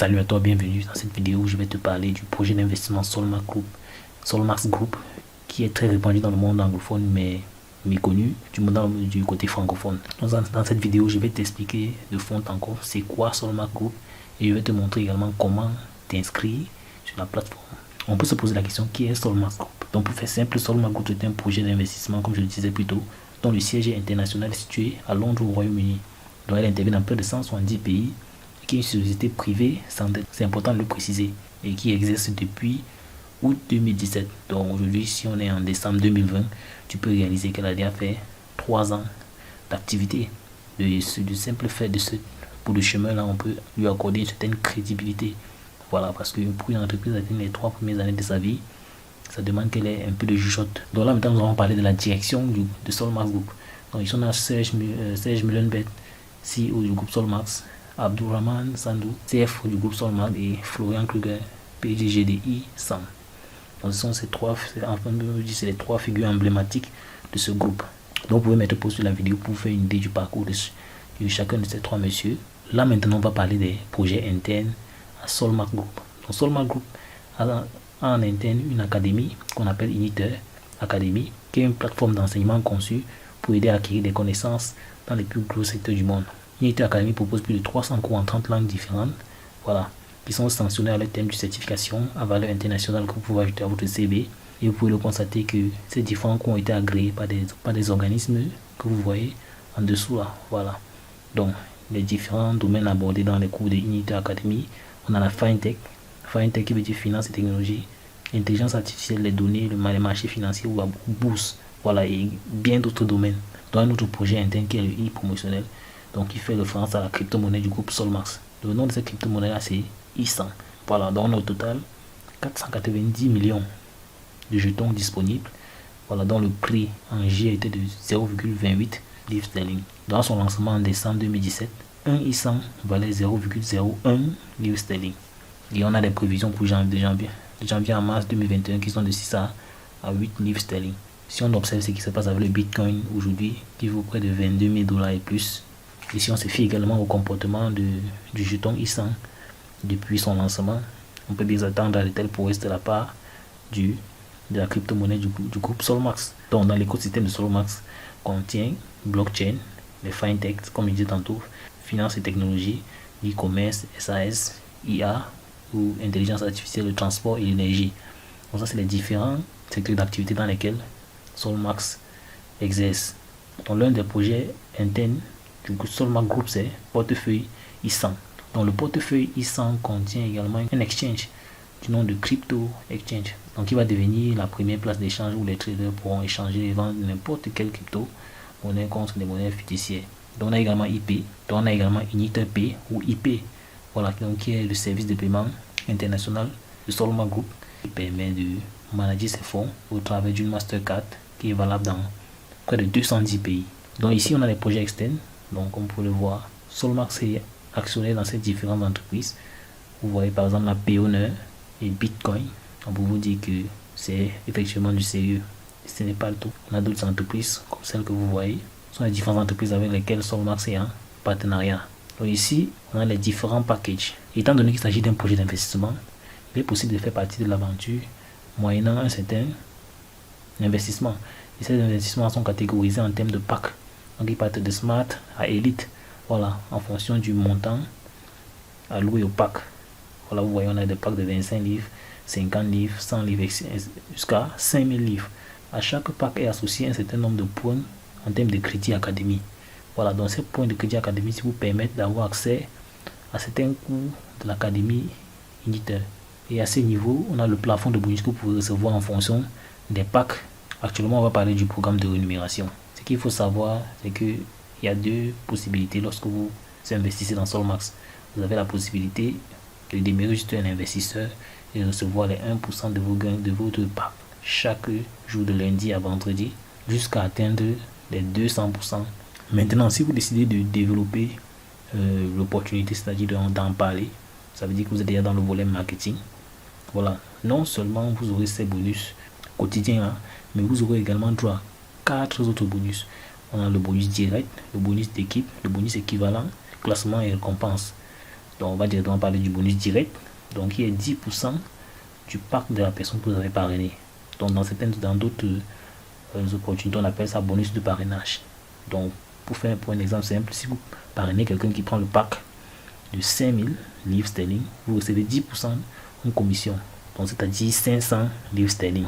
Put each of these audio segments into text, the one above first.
Salut à toi, bienvenue dans cette vidéo où je vais te parler du projet d'investissement Solmax Group, qui est très répandu dans le monde anglophone mais méconnu du côté francophone. Dans cette vidéo, je vais t'expliquer de fond en comble c'est quoi Solmax Group et je vais te montrer également comment t'inscrire sur la plateforme. On peut se poser la question, qui est Solmax Group? Donc pour faire simple, Solmax Group est un projet d'investissement, comme je le disais plus tôt, dont le siège est international situé à Londres au Royaume-Uni. Donc elle intervient dans près de 170 pays, qui est une société privée, c'est important de le préciser, et qui exerce depuis août 2017. Donc aujourd'hui, si on est en décembre 2020, tu peux réaliser qu'elle a déjà fait 3 ans d'activité. Du simple fait de ce bout de chemin là, on peut lui accorder une certaine crédibilité. Voilà, parce que pour une entreprise atteindre les 3 premières années de sa vie, ça demande qu'elle ait un peu de jugeote. Donc là maintenant, nous allons parler de la direction de Solmax Group. Donc ici on a Serge Mullenberg, CEO du groupe Solmax, Abdurrahman Sandou, CFO du groupe Solmax, et Florian Kruger, PDG SAM. Donc ce sont c'est les 3 figures emblématiques de ce groupe. Donc vous pouvez mettre pause sur la vidéo pour faire une idée du parcours de chacun de ces 3 messieurs. Là maintenant on va parler des projets internes à Solmax Group. Donc Solmax Group a en interne une académie qu'on appelle Initer Academy, qui est une plateforme d'enseignement conçue pour aider à acquérir des connaissances dans les plus gros secteurs du monde. Initer Academy propose plus de 300 cours en 30 langues différentes, voilà, qui sont sanctionnés à le thème de certification à valeur internationale que vous pouvez ajouter à votre CV. Et vous pouvez le constater que ces différents cours ont été agréés par des organismes que vous voyez en dessous là, voilà. Donc les différents domaines abordés dans les cours de Initer Academy, on a la FinTech qui veut dire finance et technologie, l'intelligence artificielle, les données, les marchés financiers ou la bourse, voilà, et bien d'autres domaines. Dans notre projet interne qui est le e-promotionnel, donc qui fait référence à la crypto-monnaie du groupe Solmax. Le nom de cette crypto-monnaie là c'est e100. Voilà, donc on a au total 490 millions de jetons disponibles. Voilà, dont le prix en J était de 0,28 livres sterling. Dans son lancement en décembre 2017, un e100 valait 0,01 livres sterling. Et on a des prévisions pour de janvier à mars 2021 qui sont de 6 à 8 livres sterling. Si on observe ce qui se passe avec le Bitcoin aujourd'hui, qui vaut près de 22 000 dollars et plus, et si on se fie également au comportement du jeton e100 depuis son lancement, on peut bien attendre à de telles prouesses de la part de la crypto-monnaie du groupe Solmax. Donc dans l'écosystème de Solmax contient blockchain, les fintech, comme je disais tantôt, finance et technologie, e-commerce, SAS, IA, ou intelligence artificielle, le transport et l'énergie. Donc ça c'est les différents secteurs d'activité dans lesquels Solmax exerce. Donc l'un des projets internes du Solmax Group c'est portefeuille e100. Donc le portefeuille e100 contient également un exchange du nom de Crypto Exchange. Donc il va devenir la première place d'échange où les traders pourront échanger et vendre n'importe quelle crypto monnaie contre des monnaies fictitives. Donc on a également IP, donc on a également Initer Pay ou IP. Voilà, donc qui est le service de paiement international de Solmax Group, qui permet de manager ses fonds au travers d'une Mastercard qui est valable dans près de 210 pays. Donc ici on a les projets externes. Donc comme vous pouvez le voir, Solmax est actionnaire dans ces différentes entreprises. Vous voyez par exemple la Payoneer et Bitcoin. On peut vous dire que c'est effectivement du sérieux. Ce n'est pas le tout. On a d'autres entreprises comme celles que vous voyez. Ce sont les différentes entreprises avec lesquelles Solmax est en partenariat. Donc ici, on a les différents packages. Étant donné qu'il s'agit d'un projet d'investissement, il est possible de faire partie de l'aventure moyennant un certain investissement. Et ces investissements sont catégorisés en termes de packs. Donc ils partent de Smart à Elite. Voilà, en fonction du montant alloué au pack. Voilà, vous voyez, on a des packs de 25 livres, 50 livres, 100 livres, jusqu'à 5000 livres. À chaque pack est associé un certain nombre de points en termes de crédit académie. Voilà, donc ces points de crédit académie vous permettent d'avoir accès à certains cours de l'académie Initer. Et à ce niveau, on a le plafond de bonus que vous pouvez recevoir en fonction des packs. Actuellement, on va parler du programme de rémunération. Ce qu'il faut savoir, c'est qu'il y a 2 possibilités lorsque vous investissez dans Solmax. Vous avez la possibilité de demeurer juste un investisseur et recevoir les 1% de vos gains de votre pack chaque jour de lundi à vendredi jusqu'à atteindre les 200%. Maintenant, si vous décidez de développer l'opportunité, c'est-à-dire d'en parler, ça veut dire que vous êtes déjà dans le volet marketing. Voilà, non seulement vous aurez ces bonus quotidiens, hein, mais vous aurez également droit à 4 autres bonus. On a le bonus direct, le bonus d'équipe, le bonus équivalent, classement et récompense. Donc on va directement parler du bonus direct, donc qui est 10% du parc de la personne que vous avez parrainé. Donc dans d'autres opportunités, on appelle ça bonus de parrainage. Donc pour un exemple simple, si vous parrainez quelqu'un qui prend le pack de 5000 livres sterling, vous recevez 10% en commission, donc c'est-à-dire 500 livres sterling.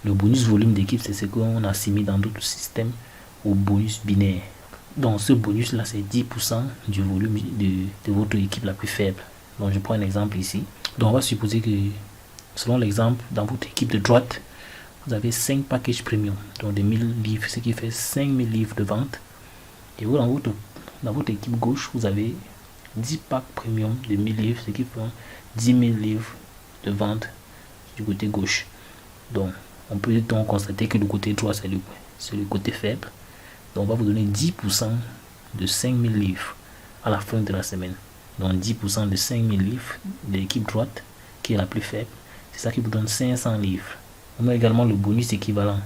Le bonus volume d'équipe, c'est ce qu'on a assimilé dans d'autres systèmes au bonus binaire. Donc ce bonus là, c'est 10% du volume de votre équipe la plus faible. Donc je prends un exemple ici. Donc on va supposer que, selon l'exemple, dans votre équipe de droite, vous avez 5 packages premium, donc de 1000 livres, ce qui fait 5000 livres de vente. Et vous, dans votre équipe gauche, vous avez 10 packs premium de 1000 livres, ce qui fait 10 000 livres de vente du côté gauche. Donc on peut donc constater que le côté droit, c'est le côté faible. Donc on va vous donner 10% de 5000 livres à la fin de la semaine. Donc 10% de 5000 livres de l'équipe droite, qui est la plus faible, c'est ça qui vous donne 500 livres. On a également le bonus équivalent.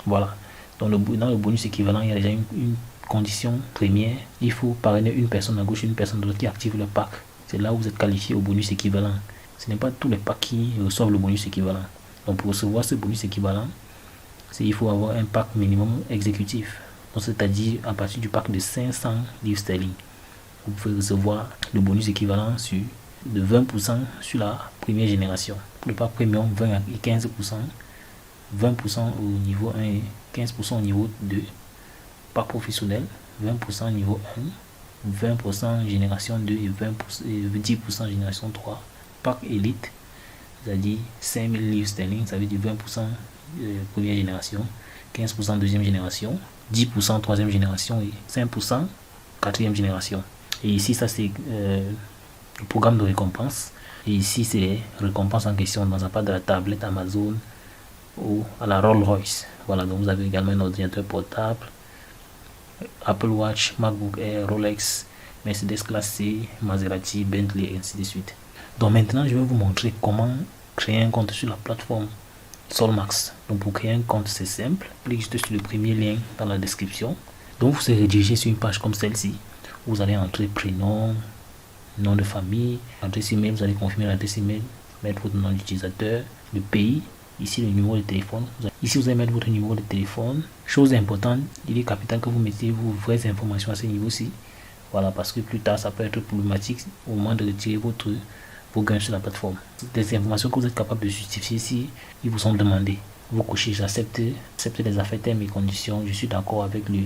Voilà. Donc dans le bonus équivalent, il y a déjà une condition première. Il faut parrainer une personne à gauche et une personne à droite qui active le pack. C'est là où vous êtes qualifié au bonus équivalent. Ce n'est pas tous les packs qui reçoivent le bonus équivalent. Donc pour recevoir ce bonus équivalent, il faut avoir un pack minimum exécutif. Donc c'est-à-dire à partir du pack de 500 livres sterling, vous pouvez recevoir le bonus équivalent de 20% sur la première génération. Pour le pack premium, 20 et 15%. 20% au niveau 1 et 15% au niveau 2. Pack professionnel, 20% niveau 1, 20% génération 2 et 10% génération 3. Pack élite, c'est-à-dire 5000 livres sterling, ça veut dire 20% première génération, 15% deuxième génération, 10% troisième génération et 5% quatrième génération. Et ici, ça c'est le programme de récompense. Et ici, c'est les récompenses en question dans un part de la tablette Amazon ou à la Rolls-Royce. Voilà, donc vous avez également un ordinateur portable, Apple Watch, MacBook Air, Rolex, Mercedes classe C, Maserati, Bentley et ainsi de suite. Donc maintenant, je vais vous montrer comment créer un compte sur la plateforme Solmax. Donc pour créer un compte, c'est simple. Cliquez juste sur le premier lien dans la description. Donc vous serez redirigé sur une page comme celle-ci. Vous allez entrer prénom, nom de famille, adresse email, vous allez confirmer l'adresse email, mettre votre nom d'utilisateur, le pays, ici le numéro de téléphone. Ici vous allez mettre votre numéro de téléphone. Chose importante, il est capital que vous mettez vos vraies informations à ce niveau-ci. Voilà, parce que plus tard ça peut être problématique au moment de retirer vos gains sur la plateforme. Des informations que vous êtes capable de justifier si ils vous sont demandés. Vous cochez j'accepte les affaires, termes et conditions, je suis d'accord avec le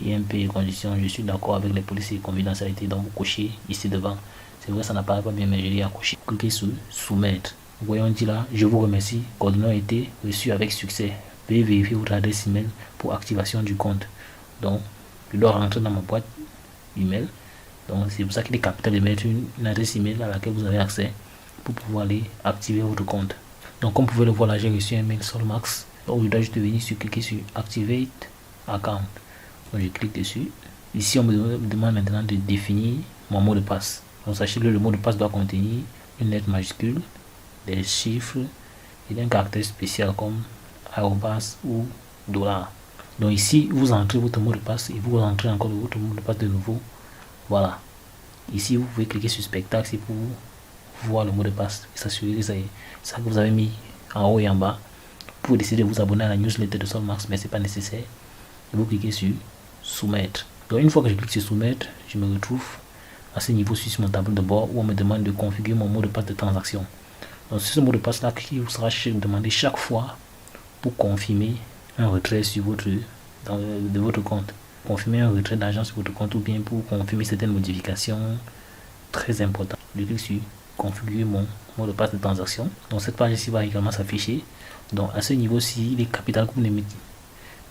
IMP et conditions, je suis d'accord avec les policiers et confidentialité. Donc vous cochez ici devant. C'est vrai, ça n'apparaît pas bien, mais je l'ai à cocher. Cliquez sur soumettre. Vous voyez, on dit là, je vous remercie, coordonnées ont été reçues avec succès. Veuillez vérifier votre adresse email pour activation du compte. Donc je dois rentrer dans ma boîte email. Donc c'est pour ça qu'il est capital de mettre une adresse email à laquelle vous avez accès pour pouvoir aller activer votre compte. Donc comme vous pouvez le voir là, j'ai reçu un mail Solmax. Donc je dois juste venir cliquer sur Activate Account. Donc je clique dessus. Ici on me demande maintenant de définir mon mot de passe. Donc sachez que le mot de passe doit contenir une lettre majuscule, des chiffres et un caractère spécial comme arrobas ou $. Donc ici vous entrez votre mot de passe et vous entrez encore votre mot de passe de nouveau. Voilà. Ici vous pouvez cliquer sur spectacle pour voir le mot de passe et s'assurer que c'est ça que vous avez mis en haut et en bas. Pour décider de vous abonner à la newsletter de Solmax, mais c'est pas nécessaire. Et vous cliquez sur soumettre. Donc une fois que je clique sur soumettre, je me retrouve à ce niveau sur mon tableau de bord où on me demande de configurer mon mot de passe de transaction. Donc c'est ce mot de passe là qui vous sera demandé chaque fois pour confirmer un retrait sur de votre compte. Confirmer un retrait d'argent sur votre compte ou bien pour confirmer certaines modifications très importantes. Je clique sur configurer mon mot de passe de transaction. Donc cette page ici va également s'afficher. Donc à ce niveau-ci, il est capital que vous mettez.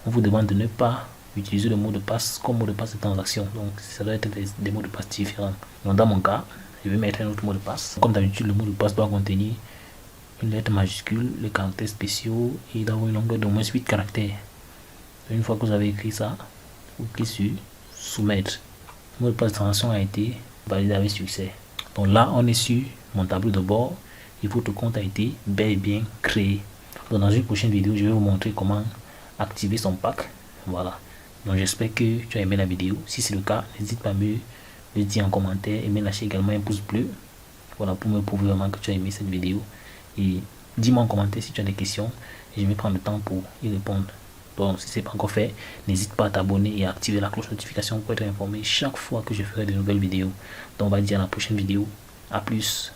On vous demande de ne pas utiliser le mot de passe comme mot de passe de transaction. Donc ça doit être des mots de passe différents. Donc dans mon cas, je vais mettre un autre mot de passe. Comme d'habitude, le mot de passe doit contenir une lettre majuscule, les caractères spéciaux et il doit avoir une longueur d'au moins 8 caractères. Une fois que vous avez écrit ça, vous cliquez sur soumettre. Le mot de passe de transaction a été validé avec succès. Donc là, on est sur mon tableau de bord et votre compte a été bel et bien créé. Donc dans une prochaine vidéo, je vais vous montrer comment activer son pack. Voilà. Donc j'espère que tu as aimé la vidéo. Si c'est le cas, n'hésite pas à me le dire en commentaire et me lâcher également un pouce bleu Voilà, pour me prouver vraiment que tu as aimé cette vidéo. Et dis-moi en commentaire si tu as des questions. Et je vais prendre le temps pour y répondre. Donc, si ce n'est pas encore fait, n'hésite pas à t'abonner et à activer la cloche de notification pour être informé chaque fois que je ferai de nouvelles vidéos. Donc, on va dire à la prochaine vidéo. À plus.